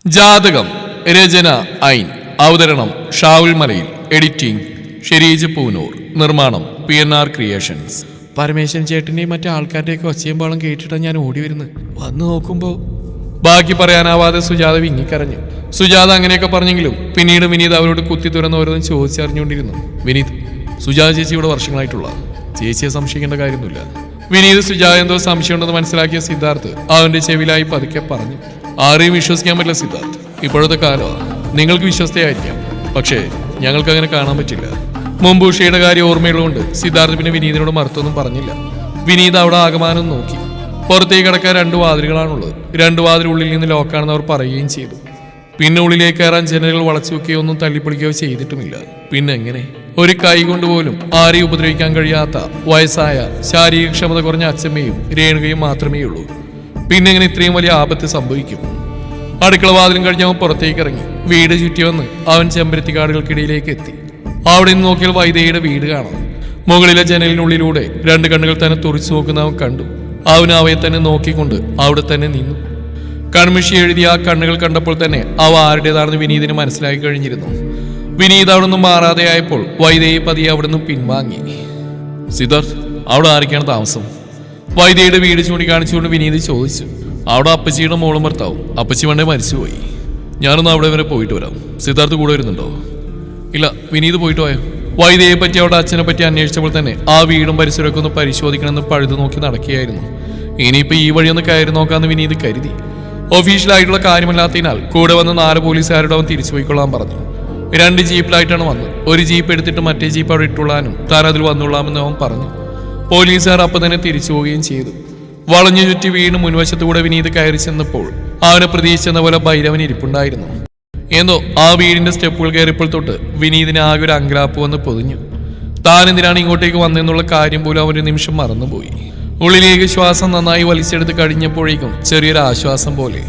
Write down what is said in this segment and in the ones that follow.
ജാതകം രചന ഐൻ അവതരണം ഷാവുൽ മലയിൽ എഡിറ്റിംഗ് ഷെരീജ് പൂനൂർ നിർമ്മാണം PNR ക്രിയേഷൻസ്. പരമേശ്വരൻ ചേട്ടന്റെയും മറ്റു ആൾക്കാരുടെയൊക്കെ ഒച്ചയമ്പാളം കേട്ടിട്ടാണ് ഞാൻ ഓടി വരുന്നത്. വന്നു നോക്കുമ്പോ ബാക്കി പറയാനാവാതെ സുജാത വിങ്ങിക്കരഞ്ഞു. സുജാത അങ്ങനെയൊക്കെ പറഞ്ഞെങ്കിലും പിന്നീട് വിനീത് അവരോട് കുത്തി തുറന്ന് ഓരോന്നും ചോദിച്ചറിഞ്ഞുകൊണ്ടിരുന്നു. വിനീത്, സുജാത ചേച്ചി ഇവിടെ വർഷങ്ങളായിട്ടുള്ള ചേച്ചിയെ സംശയിക്കേണ്ട കാര്യമൊന്നുമില്ല. വിനീത് സുജാത എന്തോ സംശയമുണ്ടെന്ന് മനസ്സിലാക്കിയ സിദ്ധാർത്ഥ് അവന്റെ ചെവിലായി പതുക്കെ പറഞ്ഞു. ആരെയും വിശ്വസിക്കാൻ പറ്റില്ല സിദ്ധാർത്ഥ്, ഇപ്പോഴത്തെ കാലമാണ്. നിങ്ങൾക്ക് വിശ്വസ്തയായിരിക്കാം, പക്ഷേ ഞങ്ങൾക്ക് അങ്ങനെ കാണാൻ പറ്റില്ല. മുമ്പ് ഉഷയുടെ കാര്യം ഓർമ്മയുള്ളതുകൊണ്ട് സിദ്ധാർത്ഥ് പിന്നെ വിനീതിനോട് മറുത്തൊന്നും പറഞ്ഞില്ല. വിനീത് അവിടെ ആകമാനം നോക്കി. പുറത്തേക്ക് കടക്കാൻ 2 വാതിലുകളാണുള്ളത്. 2 വാതിൽ ഉള്ളിൽ നിന്ന് ലോക്കാണെന്ന് അവർ പറയുകയും ചെയ്തു. പിന്നെ ഉള്ളിലേക്ക് കയറാൻ ജനലുകൾ വളച്ചു വെക്കുകയോ ഒന്നും തള്ളിപ്പൊളിക്കുകയോ ചെയ്തിട്ടുമില്ല. പിന്നെ എങ്ങനെ ഒരു കൈ കൊണ്ടുപോലും ആരെയും ഉപദ്രവിക്കാൻ കഴിയാത്ത വയസ്സായ ശാരീരികക്ഷമത കുറഞ്ഞ അച്ഛമ്മയും രേണുകയും മാത്രമേ ഉള്ളൂ. പിന്നെ എങ്ങനെ ഇത്രയും വലിയ ആപത്ത് സംഭവിക്കും? അടുക്കള വാതിലും കഴിഞ്ഞ് അവൻ പുറത്തേക്ക് ഇറങ്ങി. വീട് ചുറ്റി വന്ന് അവൻ ചെമ്പരത്തിക്കാടുകൾക്കിടയിലേക്ക് എത്തി. അവിടെ നിന്ന് നോക്കിയാൽ വൈദേഹിയുടെ വീട് കാണാം. മുകളിലെ ജനലിനുള്ളിലൂടെ 2 കണ്ണുകൾ തന്നെ തുറിച്ചു നോക്കുന്ന അവൻ കണ്ടു. അവൻ അവയെ തന്നെ നോക്കിക്കൊണ്ട് അവിടെ തന്നെ നിന്നു. കൺമിഷി എഴുതിയ ആ കണ്ണുകൾ കണ്ടപ്പോൾ തന്നെ അവ ആരുടേതാണെന്ന് വിനീതിന് മനസ്സിലാക്കി കഴിഞ്ഞിരുന്നു. വിനീത് അവിടെ നിന്നും മാറാതെയായപ്പോൾ വൈദേഹി പതിയെ അവിടെ നിന്നും പിൻവാങ്ങി. സിദ്ധാർത്ഥ്, അവിടെ ആരൊക്കെയാണ് താമസം? വൈദേഹിയുടെ വീട് ചൂണ്ടിക്കാണിച്ചുകൊണ്ട് വിനീത് ചോദിച്ചു. അവിടെ അപ്പച്ചിയുടെ മോളും ഭർത്താവും. അപ്പച്ചി പണ്ടേ മരിച്ചുപോയി. ഞാനൊന്ന് അവിടെ വരെ പോയിട്ട് വരാം. സിദ്ധാർത്ഥ് കൂടെ വരുന്നുണ്ടോ? ഇല്ല, വിനീത് പോയിട്ട് പോയോ? വൈദേഹിയെ പറ്റി അവിടെ അച്ഛനെ പറ്റി അന്വേഷിച്ചപ്പോൾ തന്നെ ആ വീടും പരിസരമൊക്കെ ഒന്ന് പരിശോധിക്കണമെന്ന് പഴുതു നോക്കി നടക്കുകയായിരുന്നു. ഇനിയിപ്പോൾ ഈ വഴിയൊന്ന് കയറി നോക്കാമെന്ന് വിനീത് കരുതി. ഒഫീഷ്യലായിട്ടുള്ള കാര്യമല്ലാത്തതിനാൽ കൂടെ വന്ന് 4 പോലീസുകാരോട് അവൻ തിരിച്ചു പോയിക്കൊള്ളാൻ പറഞ്ഞു. 2 ജീപ്പിലായിട്ടാണ് വന്നത്. ഒരു ജീപ്പ് എടുത്തിട്ട് മറ്റേ ജീപ്പ് അവിടെ ഇട്ടുള്ളാനും താൻ അതിൽ വന്നുകൊള്ളാമെന്ന് അവൻ പറഞ്ഞു. പോലീസുകാർ അപ്പം തന്നെ തിരിച്ചു പോവുകയും ചെയ്തു. വളഞ്ഞു ചുറ്റി വീണ് മുൻവശത്തുകൂടെ വിനീത് കയറി ചെന്നപ്പോൾ അവനെ പ്രതീക്ഷിച്ചെന്ന പോലെ ഭൈരവൻ ഇരിപ്പുണ്ടായിരുന്നു. എന്തോ ആ വീടിന്റെ സ്റ്റെപ്പുകൾ കയറിയപ്പോൾ തൊട്ട് വിനീതിന് ആകെ ഒരു അങ്കലാപ്പ് വന്ന് പൊതിഞ്ഞു. താൻ എന്തിനാണ് ഇങ്ങോട്ടേക്ക് വന്നെന്നുള്ള കാര്യം പോലും അവൻ ഒരു നിമിഷം മറന്നുപോയി. ഉള്ളിലേക്ക് ശ്വാസം നന്നായി വലിച്ചെടുത്ത് കഴിഞ്ഞപ്പോഴേക്കും ചെറിയൊരു ആശ്വാസം പോലെ.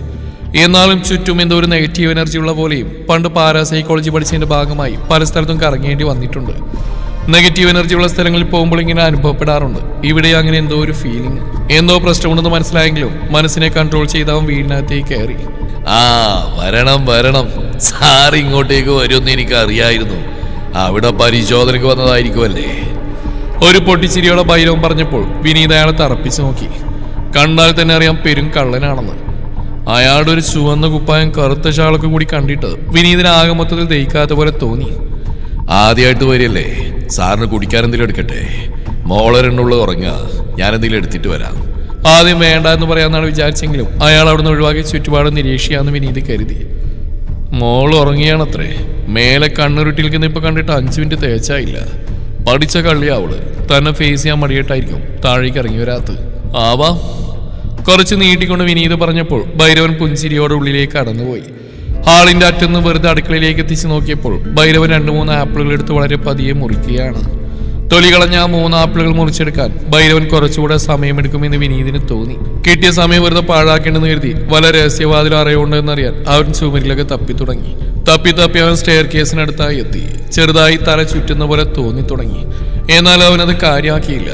എന്നാലും ചുറ്റും എന്തോ ഒരു നെഗറ്റീവ് എനർജി ഉള്ള പോലെയും. പണ്ട് പാരാസൈക്കോളജി പഠിച്ചതിന്റെ ഭാഗമായി പല സ്ഥലത്തും കറങ്ങേണ്ടി വന്നിട്ടുണ്ട്. നെഗറ്റീവ് എനർജി ഉള്ള സ്ഥലങ്ങളിൽ പോകുമ്പോൾ ഇങ്ങനെ അനുഭവപ്പെടാറുണ്ട്. ഇവിടെ അങ്ങനെ എന്തോ ഒരു ഫീലിംഗ്, എന്തോ പ്രശ്നമുണ്ടെന്ന് മനസ്സിലായെങ്കിലും മനസ്സിനെ കൺട്രോൾ ചെയ്ത് അവൻ വീടിനകത്തേക്ക് കയറി. വരണം വരണം, സാർ ഇങ്ങോട്ടേക്ക് വരുമെന്ന് എനിക്ക് അറിയായിരുന്നു. അവിടെ പരിശോധനയ്ക്ക് വന്നതായിരിക്കുമല്ലേ? ഒരു പൊട്ടിച്ചിരിയോടെ ഭൈരവൻ പറഞ്ഞപ്പോൾ വിനീത് അയാളെ തറപ്പിച്ചു നോക്കി. കണ്ടാൽ തന്നെ അറിയാം പെരും കള്ളനാണെന്ന്. അയാളുടെ ഒരു ചുവന്ന കുപ്പായം കറുത്ത ഷാളൊക്കെ കൂടി കണ്ടിട്ട് വിനീതിന് ആകെ മൊത്തത്തിൽ ദഹിക്കാത്ത പോലെ തോന്നി. ആദ്യമായിട്ട് വരില്ലേ? സാറിന് കുടിക്കാൻ എന്തെങ്കിലും എടുക്കട്ടെ? മോളെ 2 ഉറങ്ങുക, ഞാനെന്തെങ്കിലും എടുത്തിട്ട് വരാം. ആദ്യം വേണ്ട എന്ന് പറയാമെന്നാണ് വിചാരിച്ചെങ്കിലും അയാൾ അവിടുന്ന് ഒഴിവാക്കി ചുറ്റുപാട് നിരീക്ഷിക്കാമെന്ന് വിനീത് കരുതി. മോൾ ഉറങ്ങിയാണത്രേ. മേലെ കണ്ണുരുട്ടി നിൽക്കുന്ന ഇപ്പൊ കണ്ടിട്ട് 5 മിനിറ്റ് തേച്ചായില്ല. പഠിച്ച കള്ളിയാവള്. തന്നെ ഫേസ് ചെയ്യാൻ മടിയിട്ടായിരിക്കും താഴേക്ക് ഇറങ്ങി വരാത്ത. ആവാം. കുറച്ച് നീട്ടിക്കൊണ്ട് വിനീത് പറഞ്ഞപ്പോൾ ഭൈരവൻ പുഞ്ചിരിയോടെ ഉള്ളിലേക്ക് കടന്നുപോയി. ഹാളിന്റെ അറ്റന്ന് വെറുതെ അടുക്കളയിലേക്ക് എത്തിച്ചു നോക്കിയപ്പോൾ ഭൈരവൻ 2-3 ആപ്പിളുകൾ എടുത്ത് വളരെ പതിയെ മുറിക്കുകയാണ്. തൊലി കളഞ്ഞ ആ 3 ആപ്പിളുകൾ മുറിച്ചെടുക്കാൻ ഭൈരവൻ കുറച്ചുകൂടെ സമയമെടുക്കുമെന്ന് വിനീതിന് തോന്നി. കിട്ടിയ സമയം വെറുതെ പാഴാക്കേണ്ടെന്ന് കരുതി വല്ല രഹസ്യവാതിൽ അറിയുണ്ടെന്നറിയാൻ അവൻ ചുമരിലൊക്കെ തപ്പി തുടങ്ങി. തപ്പി അവൻ സ്റ്റെയർ കേസിനടുത്തായി എത്തി. ചെറുതായി തല ചുറ്റുന്ന പോലെ തോന്നി തുടങ്ങി. എന്നാൽ അവനത് കാര്യമാക്കിയില്ല.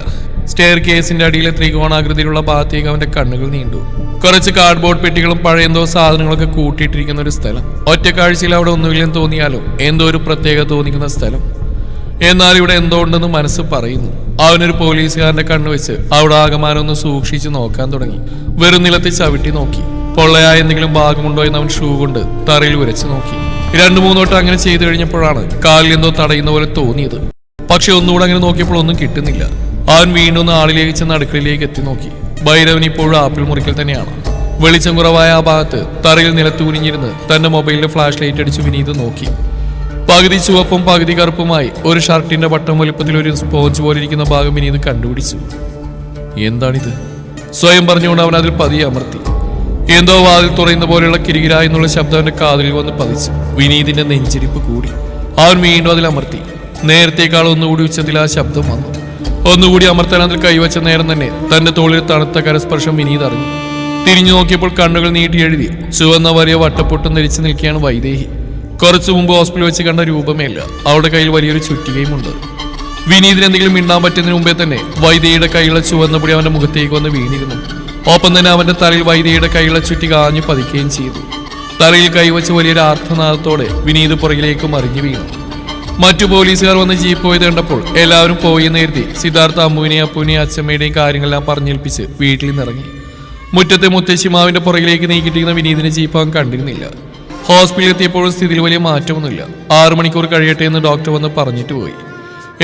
സ്റ്റെയർ കേസിന്റെ അടിയിലെ ത്രികോണാകൃതിയിലുള്ള ഭാഗത്തേക്ക് അവന്റെ കണ്ണുകൾ നീണ്ടു. കുറച്ച് കാർഡ്ബോർഡ് പെട്ടികളും പഴയ എന്തോ സാധനങ്ങളൊക്കെ കൂട്ടിയിട്ടിരിക്കുന്ന ഒരു സ്ഥലം. ഒറ്റ കാഴ്ചയിൽ അവിടെ ഒന്നുമില്ലെന്ന് തോന്നിയാലും എന്തോ ഒരു പ്രത്യേകത തോന്നിക്കുന്ന സ്ഥലം. എന്നാൽ ഇവിടെ എന്തോ ഉണ്ടെന്ന് മനസ്സ് പറയുന്നു. അവനൊരു പോലീസുകാരന്റെ കണ്ണുവെച്ച് അവിടെ ആകമാനം ഒന്ന് സൂക്ഷിച്ചു നോക്കാൻ തുടങ്ങി. വെറും നിലത്തിൽ ചവിട്ടി നോക്കി. പൊള്ളയായ എന്തെങ്കിലും ഭാഗമുണ്ടോ എന്ന് അവൻ ഷൂ കൊണ്ട് തറയിൽ ഉരച്ചു നോക്കി. 2-3 വട്ടം അങ്ങനെ ചെയ്തു കഴിഞ്ഞപ്പോഴാണ് കാലിൽ എന്തോ തടയുന്ന പോലെ തോന്നിയത്. പക്ഷെ ഒന്നുകൂടെ അങ്ങനെ നോക്കിയപ്പോൾ ഒന്നും കിട്ടുന്നില്ല. അവൻ വീണ്ടും ആളിലേക്ക് ചെന്ന് അടുക്കളയിലേക്ക് എത്തി നോക്കി. ഭൈരവൻ ഇപ്പോഴും ആപ്പിൾ മുറിക്കൽ തന്നെയാണ്. വെളിച്ചം കുറവായ ആ ഭാഗത്ത് തറയിൽ നിലത്തൂനിഞ്ഞിരുന്ന് തന്റെ മൊബൈലിലെ ഫ്ലാഷ് ലൈറ്റ് അടിച്ച് വിനീത് നോക്കി. പകുതി ചുവപ്പും പകുതി കറുപ്പുമായി ഒരു ഷർട്ടിന്റെ ബട്ടൺ വലുപ്പത്തിൽ ഒരു സ്പോഞ്ച് പോലെ ഇരിക്കുന്ന ഭാഗം വിനീത് കണ്ടുപിടിച്ചു. എന്താണിത്? സ്വയം പറഞ്ഞുകൊണ്ട് അവൻ അതിൽ പതിയെ അമർത്തി. എന്തോ വാതിൽ തുറയുന്ന പോലെയുള്ള കിരികിര എന്നുള്ള ശബ്ദം അവന്റെ കാതിൽ വന്ന് പതിച്ചു. വിനീതിന്റെ നെഞ്ചിരിപ്പ് കൂടി. അവൻ വീണ്ടും അതിൽ അമർത്തി. നേരത്തേക്കാൾ ഒന്നുകൂടി ഉച്ചത്തിൽ ആ ശബ്ദം വന്നു. ഒന്നുകൂടി അമർത്താൻ അതിൽ കൈവച്ച നേരം തന്നെ തന്റെ തോളിൽ തണുത്ത കരസ്പർശം വിനീത് അറിഞ്ഞു. തിരിഞ്ഞു നോക്കിയപ്പോൾ കണ്ണുകൾ നീട്ടി എഴുതി ചുവന്ന വലിയ വട്ടപ്പൊട്ടും ധരിച്ചു നിൽക്കുകയാണ് വൈദേഹി. കുറച്ചു മുമ്പ് ഹോസ്പിറ്റലിൽ വെച്ച് കണ്ട രൂപമേല്ല. അവളുടെ കയ്യിൽ വലിയൊരു ചുറ്റികയുമുണ്ട്. വിനീതിന് എന്തെങ്കിലും മിണ്ടാൻ പറ്റുന്നതിന് മുമ്പേ തന്നെ വൈദേഹിയുടെ കൈയുള്ള ചുവന്ന പൊടി അവന്റെ മുഖത്തേക്ക് വന്ന് വീണിരുന്നു. ഒപ്പം തന്നെ അവന്റെ തലയിൽ വൈദേഹിയുടെ കൈയുള്ള ചുറ്റി കാഞ്ഞു പതിക്കുകയും ചെയ്തു. തലയിൽ കൈവച്ച് വലിയൊരു ആർത്തനാദത്തോടെ വിനീത് പുറകിലേക്ക് മറിഞ്ഞു വീണു. മറ്റു പോലീസുകാർ വന്ന് ജീപ്പ് പോയത് കണ്ടപ്പോൾ എല്ലാവരും പോയി നേരത്തെ സിദ്ധാർത്ഥ അമ്മുവിനെയും അപ്പുവിനെയും അച്ഛമ്മയുടെയും കാര്യങ്ങളെല്ലാം പറഞ്ഞേൽപ്പിച്ച് വീട്ടിൽ നിന്നിറങ്ങി. മുറ്റത്തെ മുത്തശ്ശിമാവിന്റെ പുറകിലേക്ക് നീക്കിട്ടിരിക്കുന്ന വിനീതിനെ ജീപ്പ് അവൻ കണ്ടിരുന്നില്ല. ഹോസ്പിറ്റലിൽ എത്തിയപ്പോഴും സ്ഥിതിയിൽ വലിയ മാറ്റമൊന്നുമില്ല. 6 മണിക്കൂർ കഴിയട്ടെ എന്ന് ഡോക്ടർ വന്ന് പറഞ്ഞിട്ട് പോയി.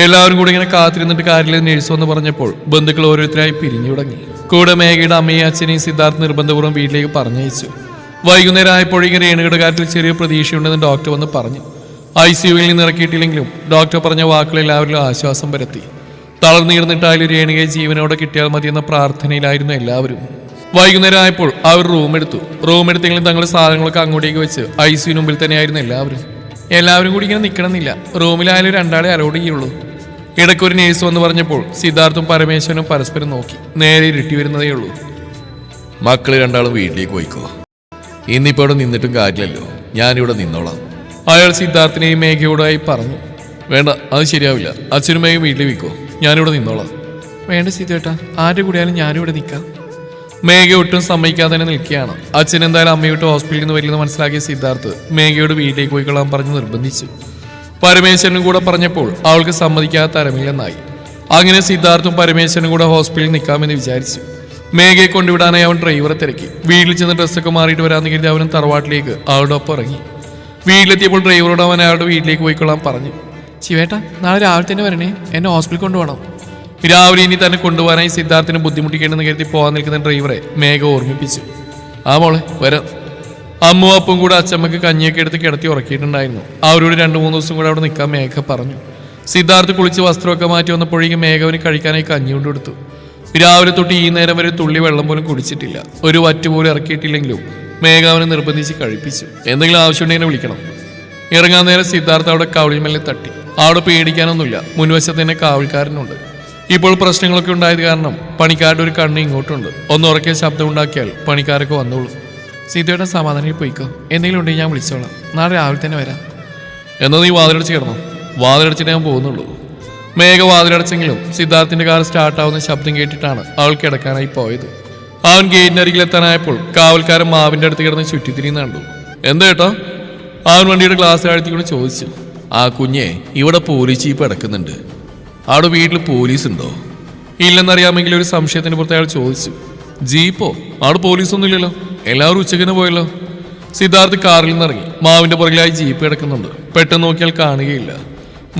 എല്ലാവരും കൂടി ഇങ്ങനെ കാത്തിരുന്നിട്ട് കാര്യമില്ല നേഴ്സ് വന്ന് പറഞ്ഞപ്പോൾ ബന്ധുക്കൾ ഓരോരുത്തരായി പിരിഞ്ഞു തുടങ്ങി. കൂടെ മേഘയുടെ അമ്മയും അച്ഛനെയും സിദ്ധാർത്ഥ് നിർബന്ധപൂർവ്വം വീട്ടിലേക്ക് പറഞ്ഞയച്ചു. വൈകുന്നേരം ആയപ്പോഴേക്കും രേണുകയുടെ കാര്യത്തിൽ ചെറിയ പ്രതീക്ഷയുണ്ടെന്ന് ഡോക്ടർ വന്ന് പറഞ്ഞു. ICUവിൽ നിന്ന് ഇറക്കിയിട്ടില്ലെങ്കിലും ഡോക്ടർ പറഞ്ഞ വാക്കുകൾ എല്ലാവരിലും ആശ്വാസം പരത്തി. തളർന്നിരുന്നിട്ടായാലും രേണുകയെ ജീവനോടെ കിട്ടിയാൽ മതിയെന്ന പ്രാർത്ഥനയിലായിരുന്നു എല്ലാവരും. വൈകുന്നേരം ആയപ്പോൾ അവർ റൂമെടുത്തെങ്കിലും തങ്ങളുടെ സാധനങ്ങളൊക്കെ അങ്ങോട്ടേക്ക് വെച്ച് ICUവിന് മുമ്പിൽ തന്നെയായിരുന്നു എല്ലാവരും കൂടി ഇങ്ങനെ നിൽക്കണമെന്നില്ല. റൂമിലായാലും 2 ആളെ അലോഡ് ചെയ്യുള്ളൂ. ഇടയ്ക്കൊരു നേഴ്സ് വന്ന് പറഞ്ഞപ്പോൾ സിദ്ധാർത്ഥും പരമേശ്വരനും പരസ്പരം നോക്കി. നേരെ ഇരുട്ടി വരുന്നതേ ഉള്ളൂ. മക്കള് 2 ആളും വീട്ടിലേക്ക് പോയിക്കോ. ഇന്നിപ്പോ ഇവിടെ നിന്നിട്ടും കാര്യമില്ലല്ലോ, ഞാനിവിടെ നിന്നോളാം. അയാൾ സിദ്ധാർത്ഥിനെയും മേഘയോടായി പറഞ്ഞു. വേണ്ട, അത് ശരിയാവില്ല. അച്ഛനും മേഘയും വീട്ടിൽ വെക്കോ, ഞാനിവിടെ നിന്നോളാം. വേണ്ട സിദ്ധേട്ടാ, ആരുടെ കൂടെയാലും ഞാനിവിടെ നിൽക്കാം. മേഘ ഒട്ടും സമ്മതിക്കാതെ തന്നെ നിൽക്കുകയാണ്. അച്ഛൻ എന്തായാലും അമ്മയോട്ട് ഹോസ്പിറ്റലിൽ നിന്ന് വരില്ലെന്ന് മനസ്സിലാക്കിയ സിദ്ധാർത്ഥ് മേഘയോട് വീട്ടിലേക്ക് പോയിക്കൊള്ളാൻ പറഞ്ഞ് നിർബന്ധിച്ചു. പരമേശ്വരനും കൂടെ പറഞ്ഞപ്പോൾ അവൾക്ക് സമ്മതിക്കാതെ തരമില്ലെന്നായി. അങ്ങനെ സിദ്ധാർത്ഥും പരമേശ്വരനും കൂടെ ഹോസ്പിറ്റലിൽ നിൽക്കാമെന്ന് വിചാരിച്ചു. മേഘയെ കൊണ്ടുവിടാനായി അവൻ ഡ്രൈവറെ തിരക്കി. വീട്ടിൽ ചെന്ന് ഡ്രസ്സൊക്കെ മാറിയിട്ട് വരാമെന്ന് കരുതി അവനും തറവാട്ടിലേക്ക് അവളുടെ ഒപ്പം ഇറങ്ങി. വീട്ടിലെത്തിയപ്പോൾ ഡ്രൈവറോട് അവൻ അയാളുടെ വീട്ടിലേക്ക് പോയിക്കൊള്ളാൻ പറഞ്ഞു. ശിവേട്ടാ, നാളെ രാവിലെ തന്നെ വരണേ, എന്നെ ഹോസ്പിറ്റലിൽ കൊണ്ടുപോകണം. രാവിലെ ഇനി തന്നെ കൊണ്ടുപോകാനായി സിദ്ധാർത്ഥിനെ ബുദ്ധിമുട്ടിക്കേണ്ടെന്ന് കരുതി പോകാൻ നിൽക്കുന്ന ഡ്രൈവറെ മേഘ ഓർമ്മിപ്പിച്ചു. ആ മോളെ വരാം. അമ്മു അപ്പും കൂടെ അച്ചമ്മക്ക് കഞ്ഞിയൊക്കെ എടുത്ത് കിടത്തി ഉറക്കിയിട്ടുണ്ടായിരുന്നു. അവരോട് 2-3 ദിവസം കൂടെ അവിടെ നിൽക്കാൻ മേഘ പറഞ്ഞു. സിദ്ധാർത്ഥ് കുളിച്ച് വസ്ത്രമൊക്കെ മാറ്റി വന്നപ്പോഴേക്കും മേഘവന് കഴിക്കാനായി കഞ്ഞി കൊണ്ടെടുത്തു. രാവിലെ തൊട്ട് ഈ നേരം വരെ തുള്ളി വെള്ളം പോലും കുടിച്ചിട്ടില്ല. ഒരു വറ്റ് പോലും ഇറക്കിയിട്ടില്ലെങ്കിലും മേഘ അവനെ നിർബന്ധിച്ച് കഴിപ്പിച്ചു. എന്തെങ്കിലും ആവശ്യമുണ്ടെങ്കിൽ വിളിക്കണം. ഇറങ്ങാൻ നേരം സിദ്ധാർത്ഥ അവിടെ കവളിൽ മെല്ലെ തട്ടി. അവിടെ പേടിക്കാനൊന്നുമില്ല, മുൻവശത്ത് തന്നെ കാവൽക്കാരനുണ്ട്. ഇപ്പോൾ പ്രശ്നങ്ങളൊക്കെ ഉണ്ടായത് കാരണം പണിക്കാരുടെ ഒരു കണ്ണ് ഇങ്ങോട്ടുണ്ട്. ഒന്ന് ഉറക്കെ ശബ്ദം ഉണ്ടാക്കിയാൽ പണിക്കാരൊക്കെ വന്നോളൂ. സീതയുടെ സമാധാനം പോയിക്കോ, എന്തെങ്കിലും ഉണ്ടെങ്കിൽ ഞാൻ വിളിച്ചോളാം. നാളെ രാവിലെ തന്നെ വരാം. എന്നാൽ നീ വാതിലടച്ച് കിടന്നോ? വാതിലടച്ചിട്ട് ഞാൻ പോകുന്നുള്ളൂ. മേഘ വാതിലടച്ചെങ്കിലും സിദ്ധാർത്ഥിന്റെ കാർ സ്റ്റാർട്ടാവുന്ന ശബ്ദം കേട്ടിട്ടാണ് അവൾ കിടക്കാനായി പോയത്. അവൻ ഗേറ്റിന്റെ അരികിലെത്താനായപ്പോൾ കാവൽക്കാരൻ മാവിന്റെ അടുത്ത് കിടന്ന് ചുറ്റിത്തിരിയുന്ന കണ്ടു. എന്താ കേട്ടോ? അവൻ വണ്ടിയുടെ ഗ്ലാസ് താഴ്ത്തിക്കൊണ്ട് ചോദിച്ചു. ആ കുഞ്ഞെ, ഇവിടെ പോലീസ് ജീപ്പ് കിടക്കുന്നുണ്ട്. അവിടെ വീട്ടിൽ പോലീസ് ഉണ്ടോ? ഇല്ലെന്നറിയാമെങ്കിൽ ഒരു സംശയത്തിന് പുറത്ത് അയാൾ ചോദിച്ചു. ജീപ്പോ? അവിടെ പോലീസൊന്നും ഇല്ലല്ലോ, എല്ലാവരും ഉച്ചക്കിന് പോയല്ലോ. സിദ്ധാർത്ഥ് കാറിൽ നിന്നിറങ്ങി. മാവിന്റെ പുറകിലായി ജീപ്പ് കിടക്കുന്നുണ്ട്. പെട്ടെന്ന് നോക്കിയാൽ കാണുകയില്ല.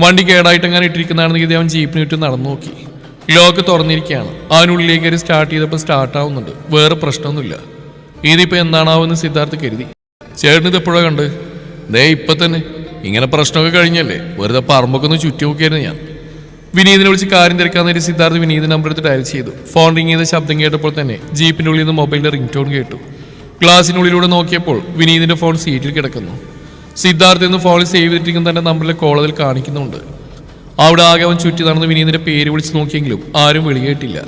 വണ്ടി കേടായിട്ടെങ്ങനെ ഇട്ടിരിക്കുന്നതാണെന്ന് കരുതി അവൻ ജീപ്പിന് ചുറ്റും നടന്നു നോക്കി. ലോക്ക് തുറന്നിരിക്കുകയാണ്. അതിനുള്ളിലേക്ക് കയറി സ്റ്റാർട്ട് ചെയ്തപ്പോൾ സ്റ്റാർട്ടാവുന്നുണ്ട്. വേറെ പ്രശ്നമൊന്നുമില്ല. ഇതിപ്പോ എന്താണാവെന്ന് സിദ്ധാർത്ഥ് കരുതി. ചേട്ടനിത് എപ്പോഴാണ് കണ്ട്? ഇപ്പൊ തന്നെ. ഇങ്ങനെ പ്രശ്നമൊക്കെ കഴിഞ്ഞല്ലേ, വെറുതെ പറമ്പൊക്കെ ഒന്ന് ചുറ്റി നോക്കിയായിരുന്നു ഞാൻ. വിനീതിനെ വിളിച്ച് കാര്യം തിരക്കാൻ നേരി സിദ്ധാർത്ഥ് വിനീത് നമ്പർ എടുത്ത് ഡയൽ ചെയ്തു. ഫോൺ റിംഗ് ചെയ്ത ശബ്ദം കേട്ടപ്പോൾ തന്നെ ജീപ്പിന്റെ ഉള്ളിൽ നിന്ന് മൊബൈലിന്റെ റിംഗ് ടോൺ കേട്ടു. ഗ്ലാസിനുള്ളിലൂടെ നോക്കിയപ്പോൾ വിനീതിന്റെ ഫോൺ സീറ്റിൽ കിടക്കുന്നു. സിദ്ധാർത്ഥ് എന്ന് ഫോണിൽ സേവ് ചെയ്തിരിക്കുന്ന തന്റെ നമ്പറിലെ കോൾ അതിൽ കാണിക്കുന്നുണ്ട്. അവിടെ ആകെ അവൻ ചുറ്റി നടന്ന് വിനീതിന്റെ പേര് വിളിച്ച് നോക്കിയെങ്കിലും ആരും വിളികേട്ടില്ല.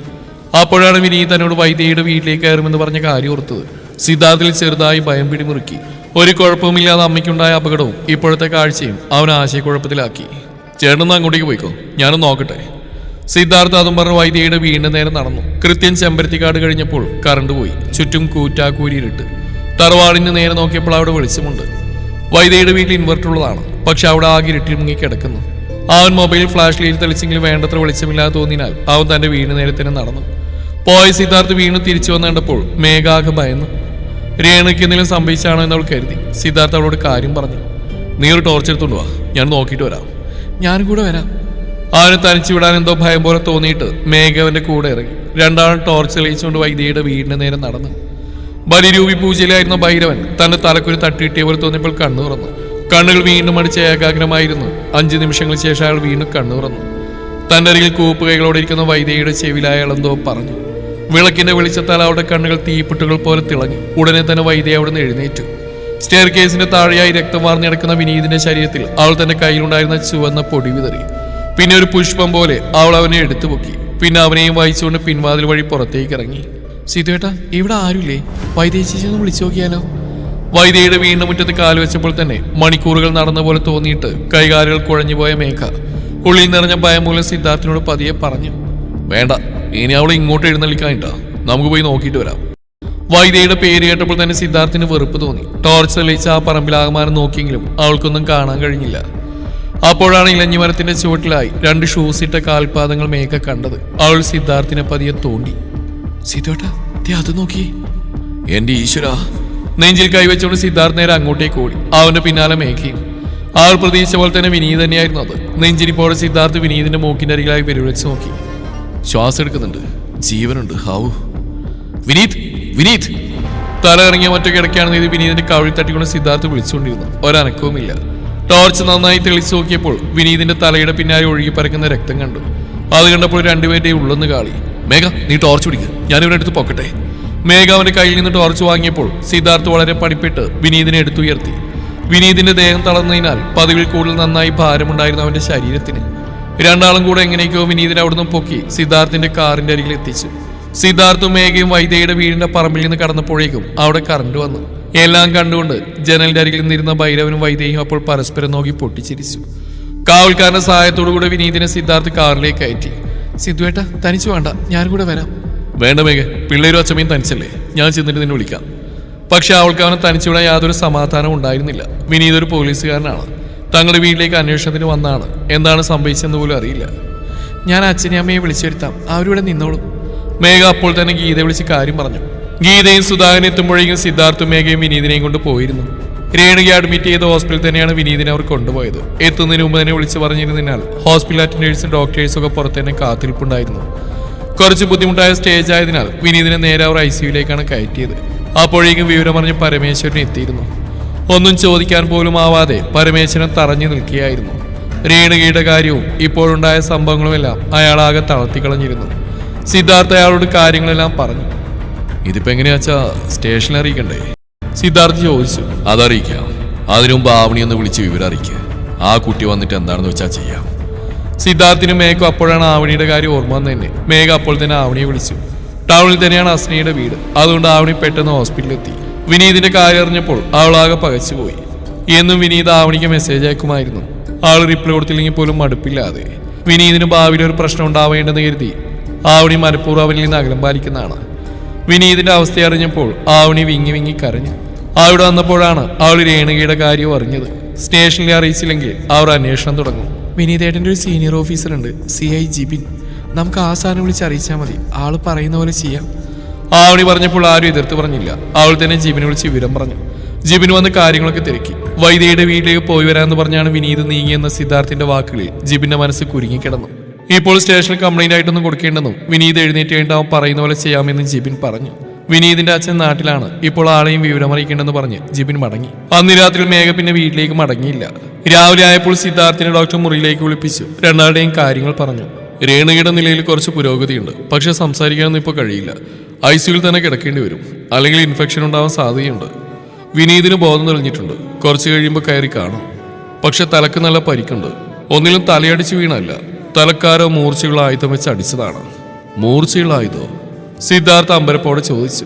അപ്പോഴാണ് വിനീത് തന്നോട് വൈദ്യയുടെ വീട്ടിലേക്ക് കയറുമെന്ന് പറഞ്ഞ കാര്യം ഓർത്തത്. സിദ്ധാർത്ഥിൽ ചെറുതായി ഭയം പിടിമുറുക്കി. ഒരു കുഴപ്പമില്ലാതെ അമ്മയ്ക്കുണ്ടായ അപകടവും ഇപ്പോഴത്തെ കാഴ്ചയും അവൻ ആശയക്കുഴപ്പത്തിലാക്കി. ചേട്ടനൊന്ന് അങ്ങോട്ടേക്ക് പോയിക്കോ, ഞാനൊന്ന് നോക്കട്ടെ. സിദ്ധാർത്ഥ് അതും പറഞ്ഞ് വൈദ്യയുടെ വീടിന് നേരെ നടന്നു. കൃത്യം ചെമ്പരത്തിക്കാട് കഴിഞ്ഞപ്പോൾ കറണ്ട് പോയി. ചുറ്റും കൂറ്റാക്കൂരിട്ട്. തറവാടിന് നേരെ നോക്കിയപ്പോൾ അവിടെ വെളിച്ചമുണ്ട്. വൈദ്യയുടെ വീട്ടിൽ ഇൻവെർട്ടർ ഉള്ളതാണ്, പക്ഷെ അവിടെ ആകെ ഇരുട്ടിൽ മുങ്ങി കിടക്കുന്നു. അവൻ മൊബൈൽ ഫ്ലാഷ് ലൈറ്റ് തെളിച്ചെങ്കിലും വേണ്ടത്ര വെളിച്ചമില്ലാതെ തോന്നിനാൽ അവൻ തന്റെ വീടിന് നേരെ തന്നെ നടന്നു. പോയ സിദ്ധാർത്ഥ് വീണ് തിരിച്ചു വന്ന് കണ്ടപ്പോൾ മേഘാകെ ഭയന്നു. രേണുക്ക് എന്തെങ്കിലും സംഭവിച്ചാണോ എന്ന് അവൾ കരുതി. സിദ്ധാർത്ഥ് അവളോട് കാര്യം പറഞ്ഞു. നീ ഒരു ടോർച്ച് എടുത്തോണ്ട് വാ, ഞാൻ നോക്കിയിട്ട് വരാം. ഞാനും കൂടെ വരാം. അവന് തനിച്ചു വിടാൻ എന്തോ ഭയം പോലെ തോന്നിയിട്ട് മേഘ അവന്റെ കൂടെ ഇറങ്ങി. 2 ആളും ടോർച്ച് തെളിയിച്ചുകൊണ്ട് വൈദ്യയുടെ വീടിന് നേരെ നടന്നു. ബലിരൂപി പൂജയിലായിരുന്ന ഭൈരവൻ തന്റെ തലക്കൊരു തട്ടിയിട്ടിയ പോലെ തോന്നിയപ്പോൾ കണ്ണു തുറന്നു. കണ്ണുകൾ വീണ്ടും അടിച്ച് ഏകാഗ്രമായിരുന്നു. 5 നിമിഷങ്ങൾക്ക് ശേഷം അയാൾ വീണ്ടും കണ്ണു തുറന്നു. തന്റെ അരികിൽ കൂപ്പുകൈകളോടെ ഇരിക്കുന്ന വൈദ്യയുടെ ചെവിലായ അയാൾ എന്തോ പറഞ്ഞു. വിളക്കിന്റെ വെളിച്ചത്താൽ അവളുടെ കണ്ണുകൾ തീപ്പൊട്ടുകൾ പോലെ തിളങ്ങി. ഉടനെ തന്നെ വൈദ്യ അവിടെ നിന്ന് എഴുന്നേറ്റു. സ്റ്റെയർ കേസിന്റെ താഴെയായി രക്തം വാർന്നു കിടക്കുന്ന വിനീതിന്റെ ശരീരത്തിൽ അവൾ തന്റെ കയ്യിലുണ്ടായിരുന്ന ചുവന്ന പൊടി വിതറി. പിന്നെ ഒരു പുഷ്പം പോലെ അവൾ അവനെ എടുത്തു പൊക്കി. പിന്നെ അവനെയും വഹിച്ചുകൊണ്ട് പിൻവാതിൽ വഴി പുറത്തേക്ക് ഇറങ്ങി. സീതേട്ടാ, ഇവിടെ ആരുമില്ലേ? വൈദ്യേശിച്ചൊന്ന് വിളിച്ചു നോക്കിയാലോ? വൈദ്യയുടെ വീണ്ടും മുറ്റത്ത് കാല് വെച്ചപ്പോൾ തന്നെ മണിക്കൂറുകൾ നടന്ന പോലെ തോന്നിയിട്ട് കൈകാലുകൾ കുഴഞ്ഞുപോയ മേഘ ഉള്ളിൽ നിറഞ്ഞ ഭയം മൂലം സിദ്ധാർത്ഥിനോട് പതിയെ പറഞ്ഞു. വേണ്ട, ഇനി അവളെ ഇങ്ങോട്ട് എഴുന്നള്ളിക്കാനിട്ടാ, നമുക്ക് പോയി നോക്കിയിട്ട് വരാം. വൈദ്യയുടെ പേര് കേട്ടപ്പോൾ തന്നെ സിദ്ധാർത്ഥിന് വെറുപ്പ് തോന്നി. ടോർച്ച് തെളിയിച്ച് ആ പറമ്പിലാകമാനം നോക്കിയെങ്കിലും അവൾക്കൊന്നും കാണാൻ കഴിഞ്ഞില്ല. അപ്പോഴാണ് ഇലഞ്ഞിമരത്തിന്റെ ചുവട്ടിലായി 2 ഷൂസ് ഇട്ട കാൽപാദങ്ങൾ മേഘ കണ്ടത്. അവൾ സിദ്ധാർത്ഥിനെ പതിയെ തോണ്ടി. സിദ്ധോട്ടാ, അത് നോക്കി. എന്റെ ഈശ്വര! നെഞ്ചിൽ കൈവച്ചുകൊണ്ട് സിദ്ധാർത്ഥ് നേരെ അങ്ങോട്ടേക്ക് ഓടി. അവന്റെ പിന്നാലെ മേഘയും. അവൾ പ്രതീക്ഷിച്ച പോലെ തന്നെ വിനീത് തന്നെയായിരുന്നു അത്. നെഞ്ചിരിപ്പോടെ സിദ്ധാർത്ഥ് വിനീതിന്റെ മൂക്കിന്റെ അരികിലായി വെച്ച് നോക്കി. ശ്വാസം എടുക്കുന്നുണ്ട്, ജീവനുണ്ട്. ഹാവു! വിനീത്, വിനീത്! തല ഇറങ്ങിയ മറ്റു കിടക്കുകയാണെന്ന് ഇത് വിനീതിന്റെ കവിളിൽ തട്ടിക്കൊണ്ട് സിദ്ധാർത്ഥ് വിളിച്ചുകൊണ്ടിരുന്നു. ഒരനക്കവുമില്ല. ടോർച്ച് നന്നായി തെളിച്ചു നോക്കിയപ്പോൾ വിനീതിന്റെ തലയുടെ പിന്നാലെ ഒഴുകി പരക്കുന്ന രക്തം കണ്ടു. അത് കണ്ടപ്പോൾ രണ്ടുപേരുടെയും ഉള്ളൊന്ന് കാളി. മേഘ, നീ ടോർച്ച് പിടിക്കുക, ഞാനിവിടെ എടുത്ത് പൊക്കട്ടെ. മേഘ അവന്റെ കയ്യിൽ നിന്ന് ടോർച്ച് വാങ്ങിയപ്പോൾ സിദ്ധാർത്ഥ് വളരെ പണിപ്പെട്ട് വിനീതിനെ എടുത്തുയർത്തി. വിനീതിന്റെ ദേഹം തളർന്നതിനാൽ പതിവിൽ കൂടുതൽ നന്നായി ഭാരമുണ്ടായിരുന്നു അവന്റെ ശരീരത്തിന്. രണ്ടാളും കൂടെ എങ്ങനെയൊക്കെയോ വിനീതിനെ അവിടുന്ന് പൊക്കി സിദ്ധാർത്ഥിന്റെ കാറിന്റെ അരികിൽ എത്തിച്ചു. സിദ്ധാർത്ഥും മേഘയും വൈദ്യയുടെ വീടിന്റെ പറമ്പിൽ നിന്ന് കടന്നപ്പോഴേക്കും അവിടെ കറണ്ട് വന്നു. എല്ലാം കണ്ടുകൊണ്ട് ജനലിന്റെ അരികിൽ നിന്നിരുന്ന ഭൈരവനും വൈദ്യയും അപ്പോൾ പരസ്പരം നോക്കി പൊട്ടിച്ചിരിച്ചു. കാവൽക്കാരന്റെ സഹായത്തോടുകൂടെ വിനീതിനെ സിദ്ധാർത്ഥ് കാറിലേക്ക് കയറ്റി. സിദ്ധുവേട്ട, തനിച്ചു വേണ്ട, ഞാനും കൂടെ വരാം. വേണ്ട മേഘ, പിള്ളേരും അച്ഛമ്മയും തനിച്ചല്ലേ, ഞാൻ ചെന്നിട്ട് നിന്നെ വിളിക്കാം. പക്ഷെ അവൾക്ക് അവനെ തനിച്ചുവിടാൻ യാതൊരു സമാധാനവും ഉണ്ടായിരുന്നില്ല. വിനീത് ഒരു പോലീസുകാരനാണ്. തങ്ങളുടെ വീട്ടിലേക്ക് അന്വേഷണത്തിന് വന്നാണ്. എന്താണ് സംഭവിച്ചെന്ന് പോലും അറിയില്ല. ഞാൻ അച്ഛനെയും അമ്മയെ വിളിച്ചു വരുത്താം, അവരിവിടെ നിന്നോളും. മേഘ അപ്പോൾ തന്നെ ഗീതയെ വിളിച്ച് കാര്യം പറഞ്ഞു. ഗീതയും സുധാകരൻ എത്തുമ്പോഴേക്കും സിദ്ധാർത്ഥും മേഘയും വിനീതിനെയും കൊണ്ട് പോയിരുന്നു. രേണുകയെ അഡ്മിറ്റ് ചെയ്ത ഹോസ്പിറ്റലിൽ തന്നെയാണ് വിനീതിനെ അവർ കൊണ്ടുപോയത്. എത്തുന്നതിന് മുമ്പ് തന്നെ വിളിച്ചു പറഞ്ഞിരുന്നതിനാൽ ഹോസ്പിറ്റൽ അറ്റൻഡേഴ്സും ഡോക്ടേഴ്സും ഒക്കെ പുറത്ത് തന്നെ കാത്തിരിപ്പുണ്ടായിരുന്നു. കുറച്ച് ബുദ്ധിമുട്ടായ സ്റ്റേജ് ആയതിനാൽ വിനീതിനെ നേരെ അവർ ICUയിലേക്കാണ് കയറ്റിയത്. അപ്പോഴേക്കും വിവരമറിഞ്ഞ് പരമേശ്വരൻ എത്തിയിരുന്നു. ഒന്നും ചോദിക്കാൻ പോലും ആവാതെ പരമേശ്വരൻ തറഞ്ഞു നിൽക്കുകയായിരുന്നു. രേണുകയുടെ കാര്യവും ഇപ്പോഴുണ്ടായ സംഭവങ്ങളുമെല്ലാം അയാളാകെ തളർത്തിക്കളഞ്ഞിരുന്നു. സിദ്ധാർത്ഥ അയാളോട് കാര്യങ്ങളെല്ലാം പറഞ്ഞു. ഇതിപ്പോ എങ്ങനെയാച്ചാ സ്റ്റേഷനിൽ അറിയിക്കണ്ടേ? സിദ്ധാർത്ഥ് ചോദിച്ചു. അതറിയിക്കാം. അതിനു മുമ്പ് ആവണി ഒന്ന് വിളിച്ച് വിവരം അറിയിക്കുക. ആ കുട്ടി വന്നിട്ട് എന്താണെന്ന് വെച്ചാൽ ചെയ്യാം. സിദ്ധാർത്ഥിനും മേഘം അപ്പോഴാണ് ആവണിയുടെ കാര്യം ഓർമ്മ വന്നു തന്നെ. മേഘ അപ്പോൾ തന്നെ ആവണിയെ വിളിച്ചു. ടൗണിൽ തന്നെയാണ് അസ്നയുടെ വീട്. അതുകൊണ്ട് ആവണി പെട്ടെന്ന് ഹോസ്പിറ്റലിലെത്തി. വിനീതിന്റെ കാര്യം അറിഞ്ഞപ്പോൾ അവളാകെ പകച്ചുപോയി. എന്നും വിനീത് ആവണിക്ക് മെസ്സേജ് അയക്കുമായിരുന്നു. ആൾ റിപ്ലൈ കൊടുത്തില്ലെങ്കിൽ പോലും മടുപ്പില്ലാതെ. വിനീതിന് ഭാവിയിൽ ഒരു പ്രശ്നം ഉണ്ടാവേണ്ടെന്ന് കരുതി ആവണി മനഃപൂർവ്വം അവനിൽ നിന്ന് അകലം പാലിക്കുന്നതാണ്. വിനീതിന്റെ അവസ്ഥ അറിഞ്ഞപ്പോൾ ആവണി വിങ്ങി വിങ്ങി കരഞ്ഞു. അവിടെ വന്നപ്പോഴാണ് അവൾ രേണുകയുടെ കാര്യം അറിഞ്ഞത്. സ്റ്റേഷനിൽ അറിയിച്ചില്ലെങ്കിൽ അവർ അന്വേഷണം തുടങ്ങും. വിനീതേട്ടൻ്റെ ഒരു സീനിയർ ഓഫീസർ ഉണ്ട്, CI ജിബിൻ. നമുക്ക് ആ സാധനം വിളിച്ച് അറിയിച്ചാൽ മതി, ആള് പറയുന്ന പോലെ ചെയ്യാം. ആവണി പറഞ്ഞപ്പോൾ ആരും എതിർത്ത് പറഞ്ഞില്ല. അവൾ തന്നെ ജിബിനെ വിളിച്ച് വിവരം പറഞ്ഞു. ജിബിൻ വന്ന് കാര്യങ്ങളൊക്കെ തിരക്കി. വൈദ്യയുടെ വീട്ടിലേക്ക് പോയി വരാമെന്ന് പറഞ്ഞാണ് വിനീത് നീങ്ങിയെന്ന സിദ്ധാർത്ഥിന്റെ വാക്കുകളിൽ ജിബിന്റെ മനസ്സ് കുരുങ്ങിക്കിടന്നു. ഇപ്പോൾ സ്റ്റേഷനിൽ കംപ്ലൈന്റ് ആയിട്ടൊന്നും കൊടുക്കേണ്ടെന്നും വിനീത് എഴുന്നേറ്റ് കഴിഞ്ഞിട്ട് അവൻ പറയുന്ന പോലെ ചെയ്യാമെന്ന് ജിബിൻ പറഞ്ഞു. വിനീതിന്റെ അച്ഛൻ നാട്ടിലാണ്, ഇപ്പോൾ ആളെയും വിവരമറിയിക്കേണ്ടെന്ന് പറഞ്ഞ് ജിബിൻ മടങ്ങി. അന്ന് രാത്രി മേഘ പിന്നെ വീട്ടിലേക്ക് മടങ്ങിയില്ല. രാവിലെ ആയപ്പോൾ സിദ്ധാർത്ഥിനെ ഡോക്ടർ മുറിയിലേക്ക് വിളിപ്പിച്ചു. രണ്ടാളുടെയും കാര്യങ്ങൾ പറഞ്ഞു. രേണുകയുടെ നിലയിൽ കുറച്ച് പുരോഗതിയുണ്ട്, പക്ഷെ സംസാരിക്കാനൊന്നും ഇപ്പോൾ കഴിയില്ല. ICUയിൽ തന്നെ കിടക്കേണ്ടി വരും, അല്ലെങ്കിൽ ഇൻഫെക്ഷൻ ഉണ്ടാവാൻ സാധ്യതയുണ്ട്. വിനീതിന് ബോധം തെളിഞ്ഞിട്ടുണ്ട്, കുറച്ച് കഴിയുമ്പോൾ കയറി കാണും. പക്ഷെ തലക്ക് നല്ല പരിക്കുണ്ട്. ഒന്നിലും തലയടിച്ച് വീണല്ല, തലക്കാരോ മൂർച്ചയുള്ള ആയുധം വെച്ച് അടിച്ചതാണ്. മൂർച്ചയുള്ള ആയുധോ? സിദ്ധാർത്ഥ അമ്പരപ്പോടെ ചോദിച്ചു.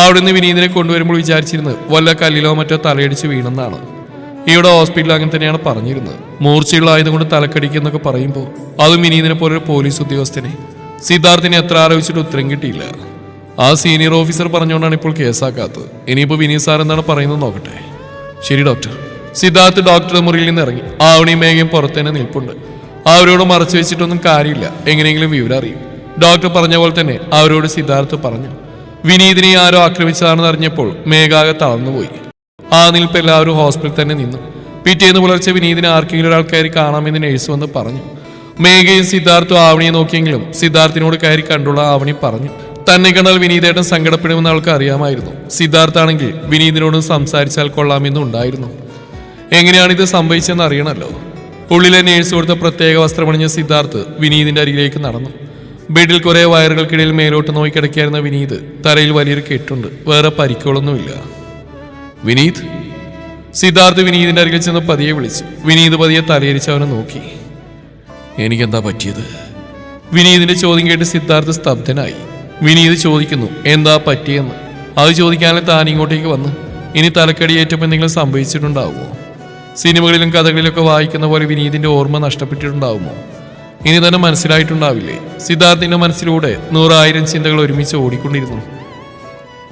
അവിടുന്ന് വിനീതിനെ കൊണ്ടുവരുമ്പോൾ വിചാരിച്ചിരുന്നത് വല്ല കല്ലിലോ മറ്റോ തലയടിച്ച് വീണെന്നാണ്. ഇവിടെ ഹോസ്പിറ്റലിൽ അങ്ങനെ തന്നെയാണ് പറഞ്ഞിരുന്നത്. മൂർച്ചയുള്ള ആയുധം കൊണ്ട് തലക്കടിക്കുന്നൊക്കെ പറയുമ്പോൾ അതും വിനീതിനെ പോലൊരു പോലീസ് ഉദ്യോഗസ്ഥനെ. സിദ്ധാർത്ഥിനെ എത്ര ആലോചിച്ചിട്ട് ഉത്തരം കിട്ടിയില്ല. ആ സീനിയർ ഓഫീസർ പറഞ്ഞുകൊണ്ടാണ് ഇപ്പോൾ കേസാക്കാത്തത്. ഇനിയിപ്പോൾ വിനീത് സാർ എന്താണ് പറയുന്നത് നോക്കട്ടെ. ശരി ഡോക്ടർ. സിദ്ധാർത്ഥ് ഡോക്ടറുടെ മുറിയിൽ നിന്ന് ഇറങ്ങി. ആവണിയും മേഘയും പുറത്തുതന്നെ നിൽപ്പുണ്ട്. അവരോട് മറച്ചു വെച്ചിട്ടൊന്നും കാര്യമില്ല, എങ്ങനെയെങ്കിലും വിവരം അറിയും. ഡോക്ടർ പറഞ്ഞ പോലെ തന്നെ അവരോട് സിദ്ധാർത്ഥ് പറഞ്ഞു. വിനീതിനെ ആരോ ആക്രമിച്ചതാണെന്ന് അറിഞ്ഞപ്പോൾ മേഘാകെ തളർന്നുപോയി. ആ നിൽപ്പ് എല്ലാവരും ഹോസ്പിറ്റലിൽ തന്നെ നിന്നു. പിറ്റേന്ന് പുലർച്ചെ വിനീതിനെ ആർക്കെങ്കിലും ഒരാൾ കയറി കാണാമെന്ന് നേഴ്സ് വന്ന് പറഞ്ഞു. മേഘയും സിദ്ധാർത്ഥും ആവണിയെ നോക്കിയെങ്കിലും സിദ്ധാർത്ഥിനോട് കയറി കണ്ടുള്ള ആവണി പറഞ്ഞു. തന്നെ കണ്ടാൽ വിനീതേട്ടൻ സങ്കടപ്പെടുമെന്ന് അവൾക്ക് അറിയാമായിരുന്നു. സിദ്ധാർത്ഥാണെങ്കിൽ വിനീതിനോട് സംസാരിച്ചാൽ കൊള്ളാമെന്നും ഉണ്ടായിരുന്നു. എങ്ങനെയാണിത് സംഭവിച്ചതെന്ന് അറിയണമല്ലോ. ഉള്ളിലെ നേഴ്സ് കൊടുത്ത പ്രത്യേക വസ്ത്രമണിഞ്ഞ സിദ്ധാർത്ഥ് വിനീതിന്റെ അരികിലേക്ക് നടന്നു. ബെഡിൽ കുറെ വയറുകൾക്കിടയിൽ മേലോട്ട് നോക്കി കിടക്കുകയായിരുന്ന വിനീത് തലയിൽ വലിയൊരു കെട്ടുണ്ട്. വേറെ പരിക്കുകളൊന്നുമില്ല. വിനീത്. സിദ്ധാർത്ഥ് വിനീതിന്റെ അരികിൽ ചെന്ന് പതിയെ വിളിച്ചു. വിനീത് പതിയെ തലയിരിച്ച് അവനെ നോക്കി. എനിക്കെന്താ പറ്റിയത്? വിനീതിന്റെ ചോദ്യം കേട്ട് സിദ്ധാർത്ഥ് സ്തബ്ധനായി. വിനീത് ചോദിക്കുന്നു എന്താ പറ്റിയെന്ന്. അത് ചോദിക്കാനേ താൻ ഇങ്ങോട്ടേക്ക് വന്ന്. ഇനി തലക്കടിയേറ്റപ്പോൾ എന്തെങ്കിലും സംഭവിച്ചിട്ടുണ്ടാവുമോ? സിനിമകളിലും കഥകളിലൊക്കെ വായിക്കുന്ന പോലെ വിനീതിന്റെ ഓർമ്മ നഷ്ടപ്പെട്ടിട്ടുണ്ടാവുമോ? ഇനി തന്നെ മനസ്സിലായിട്ടുണ്ടാവില്ലേ? സിദ്ധാർത്ഥിന്റെ മനസ്സിലൂടെ 100,000 ചിന്തകൾ ഒരുമിച്ച് ഓടിക്കൊണ്ടിരുന്നു.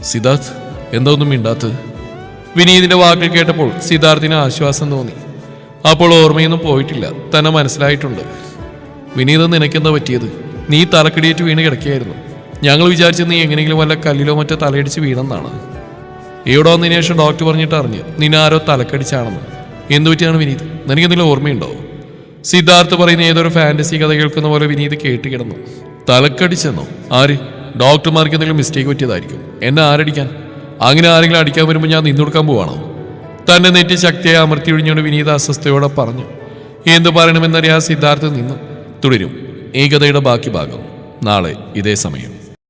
സിദ്ധാർത്ഥ് എന്താ ഒന്നും മിണ്ടാത്തത്? വിനീതിന്റെ വാക്കുകൾ കേട്ടപ്പോൾ സിദ്ധാർത്ഥിന് ആശ്വാസം തോന്നി. അപ്പോൾ ഓർമ്മയൊന്നും പോയിട്ടില്ല, തന്നെ മനസ്സിലായിട്ടുണ്ട്. വിനീത് നിനക്കെന്താ പറ്റിയത്? നീ തലക്കടിയേറ്റ് വീണ് കിടക്കുകയായിരുന്നു. ഞങ്ങൾ വിചാരിച്ചത് നീ എങ്ങനെയെങ്കിലും വല്ല കല്ലിലോ മറ്റോ തലയടിച്ച് വീണെന്നാണ്. ഇവിടെ വന്നതിന് ശേഷം ഡോക്ടർ പറഞ്ഞിട്ട് അറിഞ്ഞ് നിന്നെ ആരോ തലക്കടിച്ചാണെന്ന്. എന്തു പറ്റിയാണ് വിനീത്? നിനക്കെന്തെങ്കിലും ഓർമ്മയുണ്ടോ? സിദ്ധാർത്ഥ് പറയുന്ന ഏതൊരു ഫാന്റസി കഥ കേൾക്കുന്ന പോലെ വിനീത് കേട്ട് കിടന്നു. തലക്കടിച്ചെന്നോ? ആര്? ഡോക്ടർമാർക്ക് എന്തെങ്കിലും മിസ്റ്റേക്ക് പറ്റിയതായിരിക്കും. എന്നെ ആരടിക്കാൻ? അങ്ങനെ ആരെങ്കിലും അടിക്കാൻ വരുമ്പോൾ ഞാൻ നിന്നൊടുക്കാൻ പോവാണോ? തന്നെ നെറ്റി ശക്തിയായി അമർത്തി ഒഴിഞ്ഞുകൊണ്ട് വിനീത അസ്വസ്ഥയോടെ പറഞ്ഞു. എന്തു പറയണമെന്നറിയാ സിദ്ധാർത്ഥ് നിന്നു. തുടരും ഈ കഥയുടെ ബാക്കി ഭാഗം നാളെ ഇതേ സമയം.